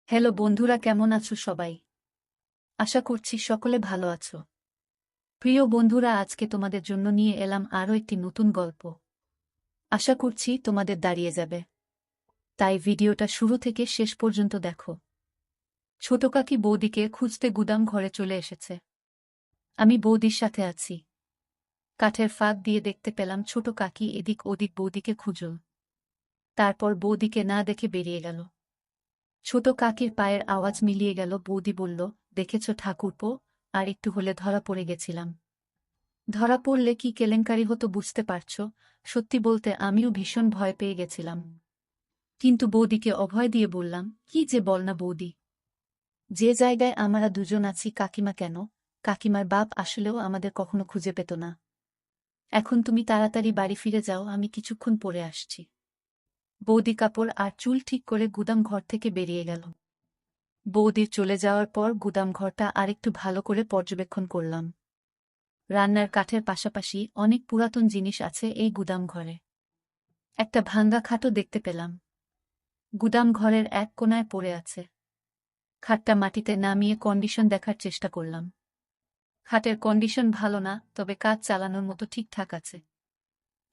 Hello বন্ধুরা, কেমন আছো সবাই? আশা করছি সকলে ভালো আছো। প্রিয় বন্ধুরা, আজকে তোমাদের জন্য নিয়ে এলাম আরও একটি নতুন গল্প। আশা করছি তোমাদের দাঁড়িয়ে যাবে, তাই ভিডিওটা শুরু থেকে শেষ পর্যন্ত দেখো। ছোট কাকি বৌদিকে খুঁজতে গুদাম ঘরে চলে এসেছে। আমি বৌদির সাথে আছি। কাঠের ফাঁক দিয়ে দেখতে পেলাম ছোট কাকি এদিক ওদিক বৌদিকে খুঁজল। তারপর বৌদিকে না দেখে বেরিয়ে গেল। ছোট কাকির পায়ের আওয়াজ মিলিয়ে গেল। বৌদি বলল, দেখেছ ঠাকুরপো, আর একটু হলে ধরা পড়ে গেছিলাম। ধরা পড়লে কি কেলেঙ্কারি হতো বুঝতে পারছ। সত্যি বলতে আমিও ভীষণ ভয় পেয়ে গেছিলাম। কিন্তু বৌদিকে অভয় দিয়ে বললাম, কি যে বল না বৌদি, যে জায়গায় আমরা দুজন আছি, কাকিমা কেন, কাকিমার বাপ আসলেও আমাদের কখনো খুঁজে পেত না। এখন তুমি তাড়াতাড়ি বাড়ি ফিরে যাও, আমি কিছুক্ষণ পরে আসছি। বৌদি কাপড় আর চুল ঠিক করে গুদাম ঘর থেকে বেরিয়ে গেল। বৌদির চলে যাওয়ার পর গুদাম ঘরটা আরেকটু ভালো করে পর্যবেক্ষণ করলাম। রান্নার কাঠের পাশাপাশি অনেক পুরাতন জিনিস আছে এই গুদাম ঘরে। একটা ভাঙ্গা খাটও দেখতে পেলাম। গুদাম ঘরের এক কোণায় পড়ে আছে। খাটটা মাটিতে নামিয়ে কন্ডিশন দেখার চেষ্টা করলাম। খাটের কন্ডিশন ভালো না, তবে কাজ চালানোর মতো ঠিকঠাক আছে।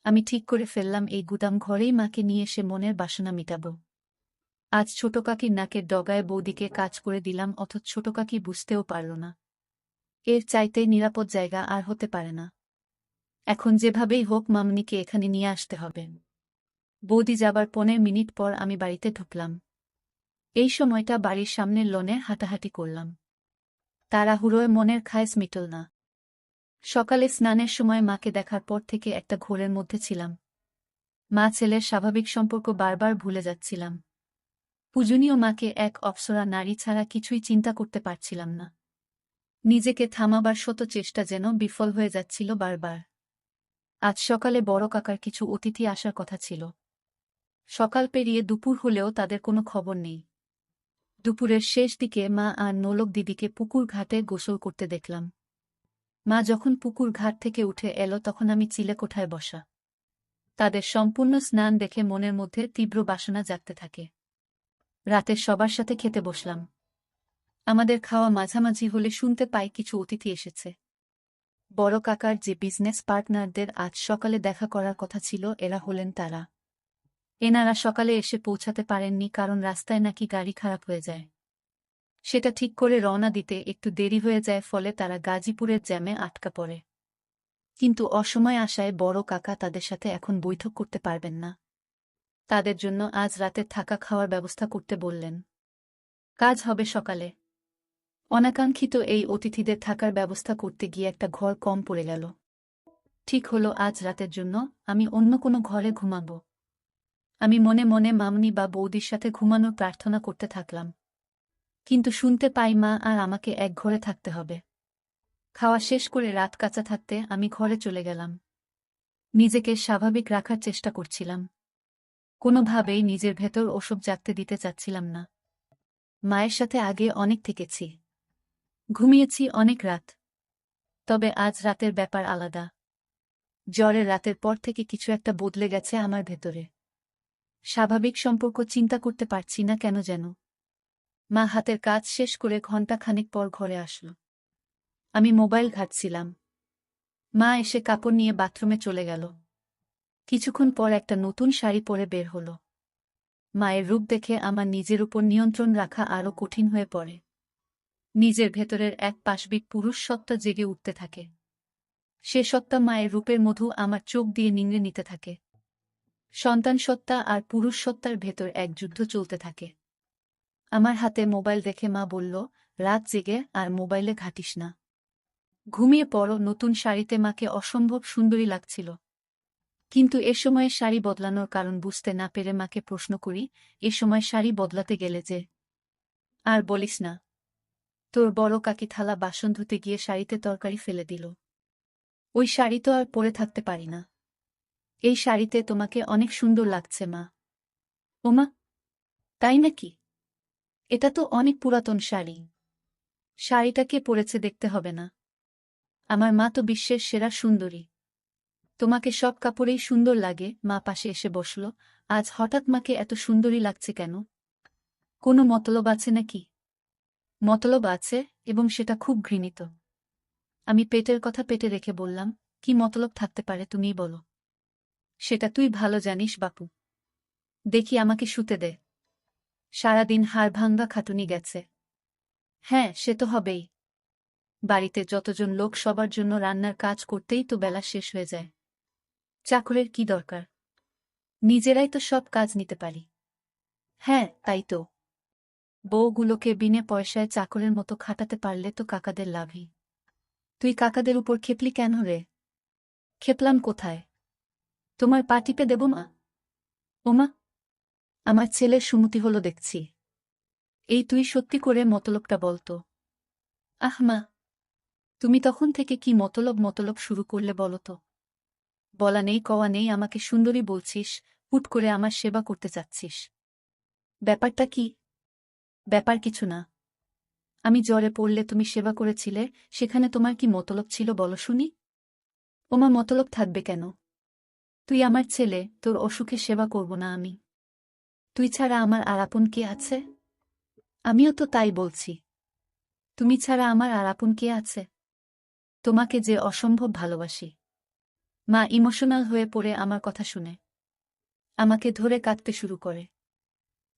আমি ঠিক করে ফেললাম এই গুদাম ঘরেই মাকে নিয়ে এসে মনের বাসনা মিটাব। আজ ছোট কাকির নাকের ডগায় বৌদিকে কাজ করে দিলাম, অথচ ছোট কাকি বুঝতেও পারল না। এর চাইতে নিরাপদ জায়গা আর হতে পারে না। এখন যেভাবেই হোক মামনিকে এখানে নিয়ে আসতে হবে। বৌদি যাবার 15 মিনিট পর আমি বাড়িতে ঢুকলাম। এই সময়টা বাড়ির সামনের লনে হাঁটাহাঁটি করলাম। তাড়াহুড়োয় মনের খায়েশ মিটল না। সকালে স্নানের সময় মাকে দেখার পর থেকে একটা ঘোরের মধ্যে ছিলাম। মা ছেলের স্বাভাবিক সম্পর্ক বারবার ভুলে যাচ্ছিলাম। পূজনীয় মাকে এক অপ্সরা নারী ছাড়া কিছুই চিন্তা করতে পারছিলাম না। নিজেকে থামাবার শত চেষ্টা যেন বিফল হয়ে যাচ্ছিল বারবার। আজ সকালে বড় কাকার কিছু অতিথি আসার কথা ছিল। সকাল পেরিয়ে দুপুর হলেও তাদের কোনো খবর নেই। দুপুরের শেষ দিকে মা আর নোলক দিদিকে পুকুর ঘাটে গোসল করতে দেখলাম। মা যখন পুকুর ঘাট থেকে উঠে এলো তখন আমি চিলেকোঠায় বসা। তাদের সম্পূর্ণ স্নান দেখে মনের মধ্যে তীব্র বাসনা জাগতে থাকে। রাতে সবার সাথে খেতে বসলাম। আমাদের খাওয়া মাঝামাঝি হলে শুনতে পাই কিছু অতিথি এসেছে। বড় কাকার যে বিজনেস পার্টনারদের আজ সকালে দেখা করার কথা ছিল, এরা হলেন তারা। এনারা সকালে এসে পৌঁছাতে পারেননি কারণ রাস্তায় নাকি গাড়ি খারাপ হয়ে যায়। সেটা ঠিক করে রওনা দিতে একটু দেরি হয়ে যায়, ফলে তারা গাজীপুরের জ্যামে আটকা পড়ে। কিন্তু অসময়ে আসায় বড় কাকা তাদের সাথে এখন বৈঠক করতে পারবেন না। তাদের জন্য আজ রাতে থাকা খাওয়ার ব্যবস্থা করতে বললেন। কাজ হবে সকালে। অনাকাঙ্ক্ষিত এই অতিথিদের থাকার ব্যবস্থা করতে গিয়ে একটা ঘর কম পড়ে গেল। ঠিক হলো আজ রাতের জন্য আমি অন্য কোনো ঘরে ঘুমাব। আমি মনে মনে মামনি বা বৌদির সাথে ঘুমানোর প্রার্থনা করতে থাকলাম। কিন্তু শুনতে পাই মা আর আমাকে এক ঘরে থাকতে হবে। খাওয়া শেষ করে রাত কাঁচা থাকতে আমি ঘরে চলে গেলাম। নিজেকে স্বাভাবিক রাখার চেষ্টা করছিলাম। কোনোভাবেই নিজের ভেতর ওসব জাগতে দিতে চাচ্ছিলাম না। মায়ের সাথে আগে অনেক থেকেছি, ঘুমিয়েছি অনেক রাত। তবে আজ রাতের ব্যাপার আলাদা। জ্বরের রাতের পর থেকে কিছু একটা বদলে গেছে আমার ভেতরে। স্বাভাবিক সম্পর্ক চিন্তা করতে পারছি না কেন যেন। মা হাতের কাজ শেষ করে ঘণ্টা খানেক পর ঘরে আসল। আমি মোবাইল ঘাঁটছিলাম। মা এসে কাপড় নিয়ে বাথরুমে চলে গেল। কিছুক্ষণ পর একটা নতুন শাড়ি পরে বের হল। মায়ের রূপ দেখে আমার নিজের উপর নিয়ন্ত্রণ রাখা আরও কঠিন হয়ে পড়ে। নিজের ভেতরের এক পাশবিক পুরুষ সত্তা জেগে উঠতে থাকে। সে সত্তা মায়ের রূপের মধু আমার চোখ দিয়ে নিংড়ে নিতে থাকে। সন্তান সত্তা আর পুরুষ সত্তার ভেতর এক যুদ্ধ চলতে থাকে। আমার হাতে মোবাইল দেখে মা বলল, রাত জেগে আর মোবাইলে ঘাঁটিস না, ঘুমিয়ে পড়ো। নতুন শাড়িতে মাকে অসম্ভব সুন্দরী লাগছিল। কিন্তু এ সময়ে শাড়ি বদলানোর কারণ বুঝতে না পেরে মাকে প্রশ্ন করি, এ সময় শাড়ি বদলাতে গেলে যে? আর বলিস না, তোর বড় কাকি থালা বাসন ধুতে গিয়ে শাড়িতে তরকারি ফেলে দিল। ওই শাড়ি তো আর পরে থাকতে পারি না। এই শাড়িতে তোমাকে অনেক সুন্দর লাগছে মা। ওমা, তাই নাকি? এটা তো অনেক পুরাতন শাড়ি। শাড়িটা কে পরেছে দেখতে হবে না? আমার মা তো বিশ্বের সেরা সুন্দরী। তোমাকে সব কাপড়েই সুন্দর লাগে। মা পাশে এসে বসল। আজ হঠাৎ মাকে এত সুন্দরী লাগছে কেন? কোনো মতলব আছে নাকি? মতলব আছে, এবং সেটা খুব ঘৃণিত। আমি পেটের কথা পেটে রেখে বললাম, কি মতলব থাকতে পারে তুমিই বলো। সেটা তুই ভালো জানিস বাপু। দেখি আমাকে শুতে দে। সারাদিন হাড়ভাঙ্গা খাটুনি গেছে। হ্যাঁ, সে তো হবেই। বাড়িতে যতজন লোক সবার জন্য রান্নার কাজ করতেই তো বেলা শেষ হয়ে যায়। চাকরের কি দরকার? নিজেরাই তো সব কাজ নিতে পারি। হ্যাঁ, তাই তো। বউগুলোকে বিনে পয়সায় চাকরের মতো খাটাতে পারলে তো কাকাদের লাভই। তুই কাকাদের উপর খেপলি কেন রে? খেপলাম কোথায়? তোমার পা টিপে দেব মা? ওমা, আমার ছেলের সুমতি হলো দেখছি। এই তুই সত্যি করে মতলবটা বলতো। আহ মা, তুমি তখন থেকে কি মতলব মতলব শুরু করলে বলো তো? বলা নেই কওয়া নেই আমাকে সুন্দরী বলছিস, হুট করে আমার সেবা করতে চাচ্ছিস। ব্যাপারটা কি? ব্যাপার কিছু না। আমি জ্বরে পড়লে তুমি সেবা করেছিলে, সেখানে তোমার কি মতলব ছিল বলো শুনি? ওমা, মতলব থাকবে কেন? তুই আমার ছেলে, তোর অসুখে সেবা করব না আমি? তুই ছাড়া আমার আর আপন কে আছে? আমিও তো তাই বলছি। তুমি ছাড়া আমার আর আপন কে আছে? তোমাকে যে অসম্ভব ভালোবাসি। মা ইমোশনাল হয়ে পড়ে আমার কথা শুনে আমাকে ধরে কাঁদতে শুরু করে।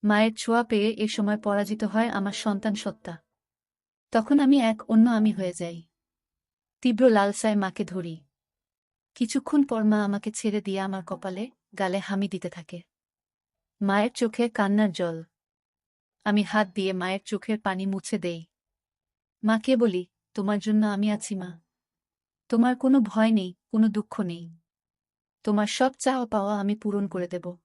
মায়ের ছোঁয়া পেয়ে এ সময় পরাজিত হয় আমার সন্তান সত্তা। তখন আমি এক অন্য আমি হয়ে যাই। তীব্র লালসায় মাকে ধরি। কিছুক্ষণ পর মা আমাকে ছেড়ে দিয়ে আমার কপালে, গালে হামি দিতে থাকে। মায়ের চোখে কান্নার জল। আমি হাত দিয়ে মায়ের চোখের পানি মুছে দেই। মাকে বলি, তোমার জন্য আমি আছি মা। তোমার কোনো ভয় নেই, কোনো দুঃখ নেই। তোমার সব চাওয়া পাওয়া আমি পূরণ করে দেব।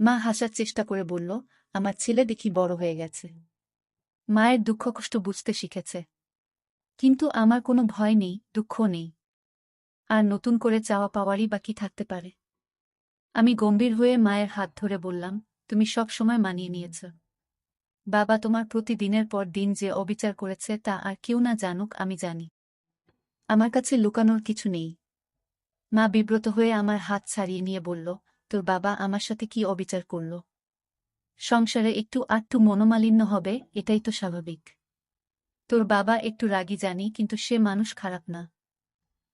মা হাসার চেষ্টা করে বলল, আমার ছেলে দেখি বড় হয়ে গেছে। মায়ের দুঃখ কষ্ট বুঝতে শিখেছে। কিন্তু আমার কোনো ভয় নেই, দুঃখ নেই। আর নতুন করে চাওয়া পাওয়ারই বা কি থাকতে পারে? আমি গম্ভীর হয়ে মায়ের হাত ধরে বললাম, তুমি সব সময় মানিয়ে নিয়েছ। বাবা তোমার প্রতি দিনের পর দিন যে অবিচার করেছে তা আর কেউ না জানুক, আমি জানি। আমার কাছে লুকানোর কিছু নেই। মা বিব্রত হয়ে আমার হাত ছাড়িয়ে নিয়ে বলল, তোর বাবা আমার সাথে কি অবিচার করল? সংসারে একটু আধটু মনোমালিন্য হবে, এটাই তো স্বাভাবিক। তোর বাবা একটু রাগী জানি, কিন্তু সে মানুষ খারাপ না।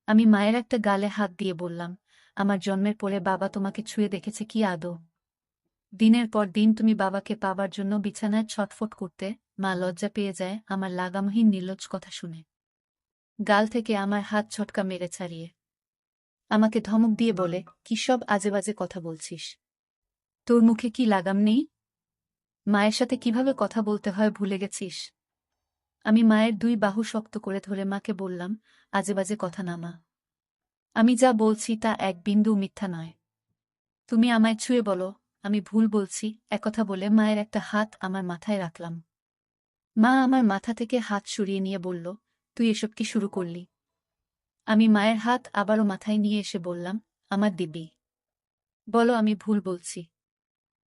আমি মায়ের একটা গালে হাত দিয়ে বললাম, আমার জন্মের পরে বাবা তোমাকে ছুঁয়ে দেখেছে কি আদৌ? দিনের পর দিন তুমি বাবাকে পাবার জন্য বিছানায় ছটফট করতে। মা লজ্জা পেয়ে যায় আমার লাগামহীন নির্লজ্জ কথা শুনে। গাল থেকে আমার হাত ছটকা মেরে ছাড়িয়ে আমাকে ধমক দিয়ে বলে, কি সব আজেবাজে কথা বলছিস? তোর মুখে কি লাগাম নেই? মায়ের সাথে কিভাবে কথা বলতে হয় ভুলে গেছিস? আমি মায়ের দুই বাহু শক্ত করে ধরে মাকে বললাম, আজেবাজে কথা না মা। আমি যা বলছি তা এক বিন্দু মিথ্যা নয়। তুমি আমায় ছুঁয়ে বলো, আমি ভুল বলছি। একথা বলে মায়ের একটা হাত আমার মাথায় রাখলাম। মা আমার মাথা থেকে হাত সরিয়ে নিয়ে বলল, তুই এসব কি শুরু করলি? আমি মায়ের হাত আবারও মাথায় নিয়ে এসে বললাম, আমার দিব্যি। বলো আমি ভুল বলছি।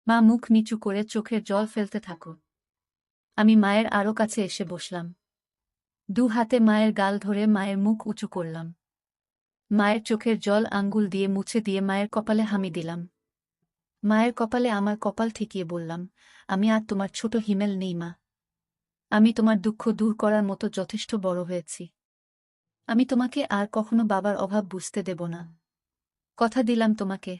মা মুখ নিচু করে চোখের জল ফেলতে থাকো। আমি মায়ের আরও কাছে এসে বসলাম। দু হাতে মায়ের গাল ধরে মায়ের মুখ উঁচু করলাম। মায়ের চোখের জল আঙ্গুল দিয়ে মুছে দিয়ে মায়ের কপালে হামি দিলাম। মায়ের কপালে আমার কপাল ঠেকিয়ে বললাম, আমি আর তোমার ছোট হিমেল নেই মা। আমি তোমার দুঃখ দূর করার মতো যথেষ্ট বড় হয়েছি। আমি তোমাকে আর কখনো বাবার অভাব বুঝতে দেব না। কথা দিলাম তোমাকে।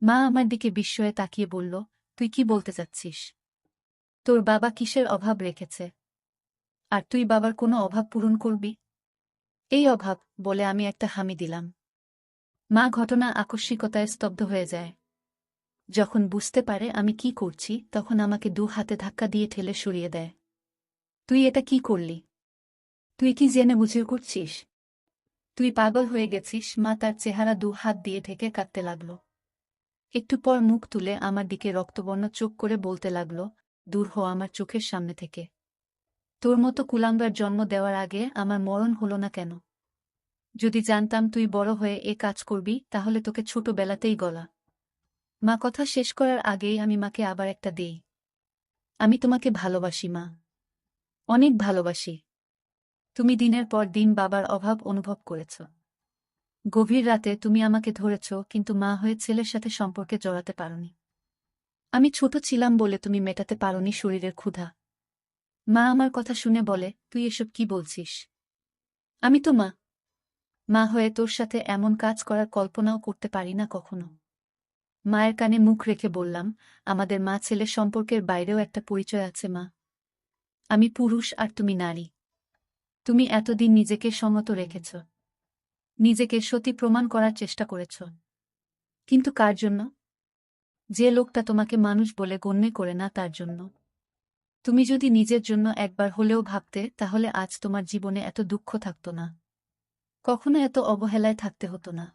মা আমার দিকে বিস্ময়ে তাকিয়ে বলল, তুই কি বলতে চাচ্ছিস? তোর বাবা কিসের অভাব রেখেছে? আর তুই বাবার কোনো অভাব পূরণ করবি? এই অভাব, বলে আমি একটা হামি দিলাম। মা ঘটনা আকস্মিকতায় স্তব্ধ হয়ে যায়। যখন বুঝতে পারে আমি কি করছি, তখন আমাকে দু হাতে ধাক্কা দিয়ে ঠেলে সরিয়ে দেয়। তুই এটা কি করলি? তুই কি জেনে বুঝে করছিস? তুই পাগল হয়ে গেছিস। মা তার চেহারা দু হাত দিয়ে ঢেকে কাঁদতে লাগল। একটু পর মুখ তুলে আমার দিকে রক্তবর্ণ চোখ করে বলতে লাগল, দূর হ আমার চোখের সামনে থেকে। তোর মতো কুলাঙ্গার জন্ম দেওয়ার আগে আমার মরণ হলো না কেন? যদি জানতাম তুই বড় হয়ে এ কাজ করবি, তাহলে তোকে ছোটবেলাতেই গলা। মা কথা শেষ করার আগেই আমি মাকে আবার একটা দেই। আমি তোমাকে ভালোবাসি মা, অনেক ভালোবাসি। তুমি দিনের পর দিন বাবার অভাব অনুভব করেছ। গভীর রাতে তুমি আমাকে ধরেছ, কিন্তু মা হয়ে ছেলের সাথে সম্পর্কে জড়াতে পারোনি। আমি ছোট ছিলাম বলে তুমি মেটাতে পারোনি শরীরের ক্ষুধা। মা আমার কথা শুনে বলে, তুই এসব কি বলছিস? আমি তো মা। মা হয়ে তোর সাথে এমন কাজ করার কল্পনাও করতে পারি না কখনো। মায়ের কানে মুখ রেখে বললাম, আমাদের মা ছেলে সম্পর্কের বাইরেও একটা পরিচয় আছে মা। আমি পুরুষ আর তুমি নারী। তুমি এতদিন নিজেকে সংযত রেখেছ, নিজেকে সতী প্রমাণ করার চেষ্টা করেছ। কিন্তু কার জন্য? যে লোকটা তোমাকে মানুষ বলে গণ্য করে না তার জন্য। তুমি যদি নিজের জন্য একবার হলেও ভাবতে, তাহলে আজ তোমার জীবনে এত দুঃখ থাকত না, কখনো এত অবহেলায় থাকতে হতো না।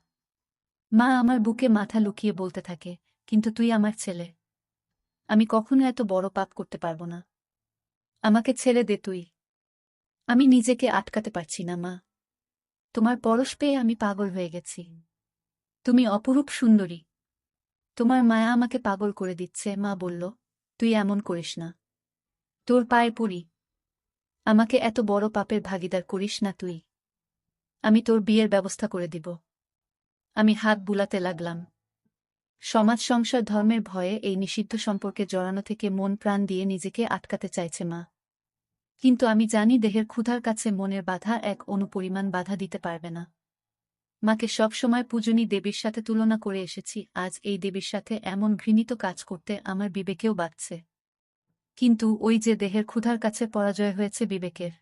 মা আমার বুকে মাথা লুকিয়ে বলতে থাকে, কিন্তু তুই আমার ছেলে। আমি কখনো এত বড় পাপ করতে পারবো না। আমাকে ছেড়ে দে তুই। আমি নিজেকে আটকাতে পারছি না মা। তোমার পরশ পেয়ে আমি পাগল হয়ে গেছি। তুমি অপরূপ সুন্দরী। তোমার মায়া আমাকে পাগল করে দিচ্ছে। মা বলল, তুই এমন করিস না। তোর পায়ে পড়ি। আমাকে এত বড় পাপের ভাগিদার করিস না তুই। আমি তোর বিয়ের ব্যবস্থা করে দিব। আমি হাত বুলাতে লাগলাম। সমাজ সংসার ধর্মের ভয়ে এই নিষিদ্ধ সম্পর্কে জড়ানো থেকে মন প্রাণ দিয়ে নিজেকে আটকাতে চাইছে মা। কিন্তু আমি জানি দেহের ক্ষুধার কাছে মনের বাধা এক অনুপরিমাণ বাধা দিতে পারবে না। মাকে সবসময় পূজনী দেবীর সাথে তুলনা করে এসেছি, আজ এই দেবীর সাথে এমন ঘৃণিত কাজ করতে আমার বিবেকেও বাধছে। কিন্তু ওই যে দেহের ক্ষুধার কাছে পরাজয় হয়েছে বিবেকের।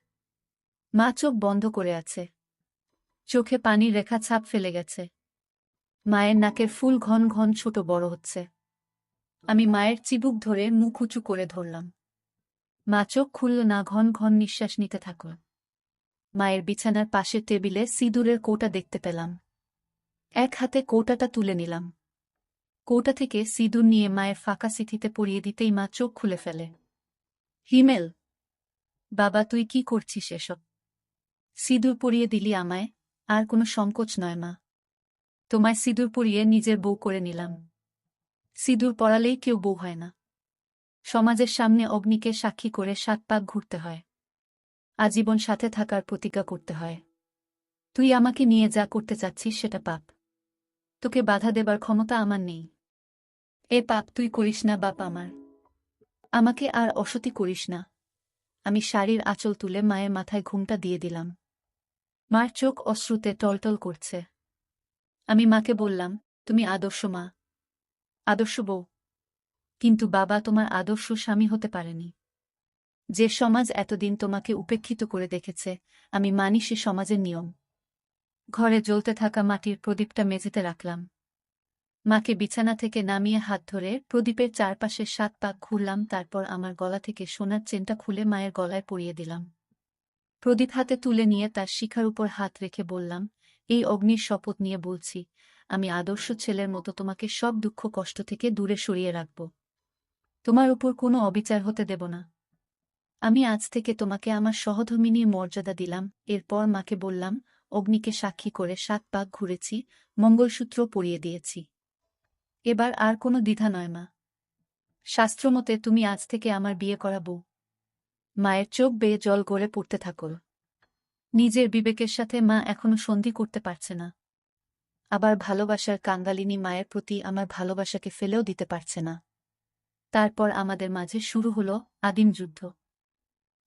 মা চোখ বন্ধ করে আছে। চোখে পানির রেখা ছাপ ফেলে গেছে। মায়ের নাকের ফুল ঘন ঘন ছোট বড় হচ্ছে। আমি মায়ের চিবুক ধরে মুখ উঁচু করে ধরলাম। মা চোখ খুলল না, ঘন ঘন নিঃশ্বাস নিতে থাকল। মায়ের বিছানার পাশের টেবিলে সিঁদুরের কৌটা দেখতে পেলাম। এক হাতে কৌটাটা তুলে নিলাম। কৌটা থেকে সিঁদুর নিয়ে মায়ের ফাঁকা সিথিতে পরিয়ে দিতেই মা চোখ খুলে ফেলে। হিমেল, বাবা তুই কি করছিস এসব? সিঁদুর পরিয়ে দিলি আমায়? আর কোনো সংকোচ নয় মা। তোমায় সিঁদুর পরিয়ে নিজের বউ করে নিলাম। সিঁদুর পরালেই কেউ বউ হয় না। সমাজের সামনে অগ্নিকে সাক্ষী করে ৭ পাক ঘুরতে হয়। আজীবন সাথে থাকার প্রতিজ্ঞা করতে হয়। তুই আমাকে নিয়ে যা করতে চাচ্ছিস সেটা পাপ। তোকে বাধা দেবার ক্ষমতা আমার নেই। এ পাপ তুই করিস না বাপ আমার। আমাকে আর অসতী করিস না। আমি শাড়ির আঁচল তুলে মায়ের মাথায় ঘুমটা দিয়ে দিলাম। মার চোখ অশ্রুতে টলটল করছে। আমি মাকে বললাম, তুমি আদর্শ মা, আদর্শ বউ। কিন্তু বাবা তোমার আদর্শ স্বামী হতে পারেনি। যে সমাজ এতদিন তোমাকে উপেক্ষিত করে দেখেছে, আমি মানি সে সমাজের নিয়ম। ঘরে জ্বলতে থাকা মাটির প্রদীপটা মেঝেতে রাখলাম। মাকে বিছানা থেকে নামিয়ে হাত ধরে প্রদীপের চারপাশে ৭ পাক ঘুরলাম, তারপর আমার গলা থেকে সোনার চেনটা খুলে মায়ের গলায় পরিয়ে দিলাম। প্রদীপ হাতে তুলে নিয়ে তার শিখার উপর হাত রেখে বললাম, এই অগ্নির শপথ নিয়ে বলছি, আমি আদর্শ ছেলের মতো তোমাকে সব দুঃখ কষ্ট থেকে দূরে সরিয়ে রাখব। তোমার উপর কোনো অবিচার হতে দেব না। আমি আজ থেকে তোমাকে আমার সহধর্মিনীর মর্যাদা দিলাম। এরপর মাকে বললাম, অগ্নিকে সাক্ষী করে ৭ পাক ঘুরেছি, মঙ্গলসূত্র পরিয়ে দিয়েছি। এবার আর কোনো দ্বিধা নয় মা। শাস্ত্রমতে তুমি আজ থেকে আমার বিয়ে করা বউ। মায়ের চোখ বেয়ে জল গড়ে পড়তে থাকল। নিজের বিবেকের সাথে মা এখনো সন্ধি করতে পারছে না। আবার ভালোবাসার কাঙ্গালিনী মায়ের প্রতি আমার ভালোবাসাকে ফেলেও দিতে পারছে না। তারপর আমাদের মাঝে শুরু হলো আদিম যুদ্ধ।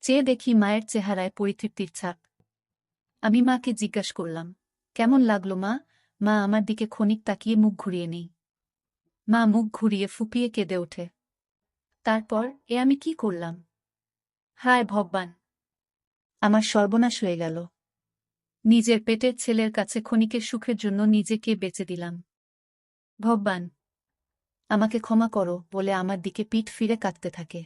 চেয়ে দেখি মায়ের চেহারায় পরিতৃপ্তির ছাপ। আমি মাকে জিজ্ঞাসা করলাম, কেমন লাগলো মা? মা আমার দিকে ক্ষণিক তাকিয়ে মুখ ঘুরিয়ে নেই। মা মুখ ঘুরিয়ে ফুপিয়ে কেঁদে ওঠে। তারপর আমি কি করলাম? হায় ভগবান! আমার সর্বনাশ হয়ে গেল। নিজের পেটের ছেলের কাছে ক্ষণিকের সুখের জন্য নিজেকে বেচে দিলাম। ভগবান, আমাকে ক্ষমা করো বলে আমার দিকে পিঠ ফিরে কাঁদতে থাকে।